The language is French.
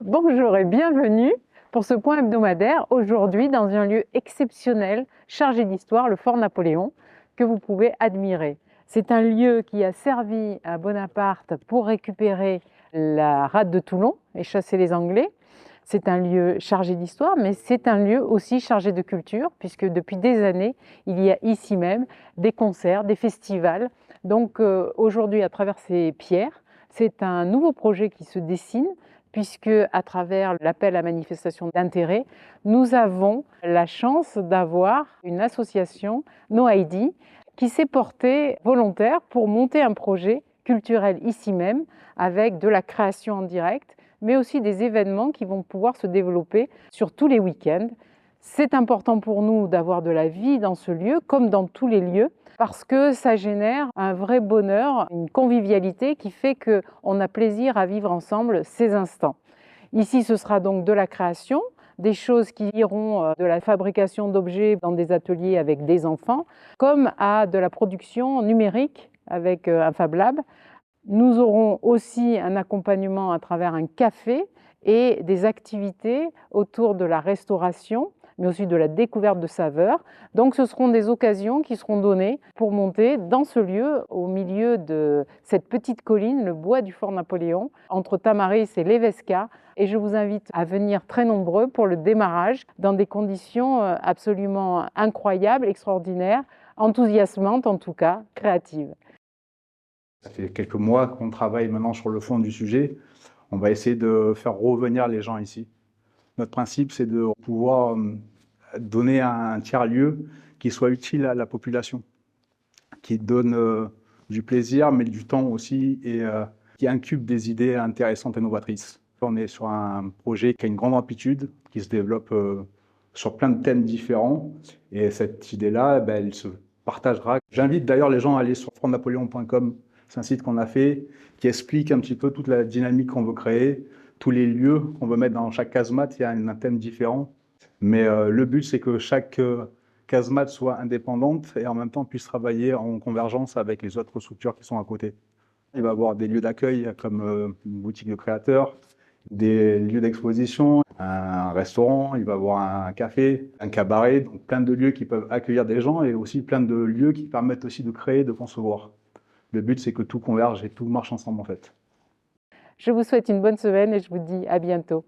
Bonjour et bienvenue pour ce point hebdomadaire, aujourd'hui dans un lieu exceptionnel, chargé d'histoire, le Fort Napoléon, que vous pouvez admirer. C'est un lieu qui a servi à Bonaparte pour récupérer la rade de Toulon et chasser les Anglais. C'est un lieu chargé d'histoire, mais c'est un lieu aussi chargé de culture, puisque depuis des années, il y a ici même des concerts, des festivals. Donc aujourd'hui, à travers ces pierres, c'est un nouveau projet qui se dessine, puisque à travers l'appel à manifestation d'intérêt, nous avons la chance d'avoir une association, No ID, qui s'est portée volontaire pour monter un projet culturel ici même, avec de la création en direct, mais aussi des événements qui vont pouvoir se développer sur tous les week-ends. C'est important pour nous d'avoir de la vie dans ce lieu, comme dans tous les lieux, parce que ça génère un vrai bonheur, une convivialité qui fait qu'on a plaisir à vivre ensemble ces instants. Ici, ce sera donc de la création, des choses qui iront de la fabrication d'objets dans des ateliers avec des enfants, comme à de la production numérique avec un Fab Lab. Nous aurons aussi un accompagnement à travers un café et des activités autour de la restauration, mais aussi de la découverte de saveurs. Donc ce seront des occasions qui seront données pour monter dans ce lieu, au milieu de cette petite colline, le bois du Fort Napoléon, entre Tamaris et l'Evesca. Et je vous invite à venir très nombreux pour le démarrage, dans des conditions absolument incroyables, extraordinaires, enthousiasmantes en tout cas, créatives. Ça fait quelques mois qu'on travaille maintenant sur le fond du sujet. On va essayer de faire revenir les gens ici. Notre principe, c'est de pouvoir donner un tiers-lieu qui soit utile à la population, qui donne du plaisir, mais du temps aussi, et qui incube des idées intéressantes et novatrices. On est sur un projet qui a une grande amplitude, qui se développe sur plein de thèmes différents, et cette idée-là, elle se partagera. J'invite d'ailleurs les gens à aller sur fortnapoleon.com. C'est un site qu'on a fait qui explique un petit peu toute la dynamique qu'on veut créer, tous les lieux qu'on veut mettre dans chaque casemate. Il y a un thème différent. Mais le but, c'est que chaque casemate soit indépendante et en même temps puisse travailler en convergence avec les autres structures qui sont à côté. Il va y avoir des lieux d'accueil comme une boutique de créateurs, des lieux d'exposition, un restaurant, il va y avoir un café, un cabaret, donc plein de lieux qui peuvent accueillir des gens et aussi plein de lieux qui permettent aussi de créer, de concevoir. Le but, c'est que tout converge et tout marche ensemble, en fait. Je vous souhaite une bonne semaine et je vous dis à bientôt.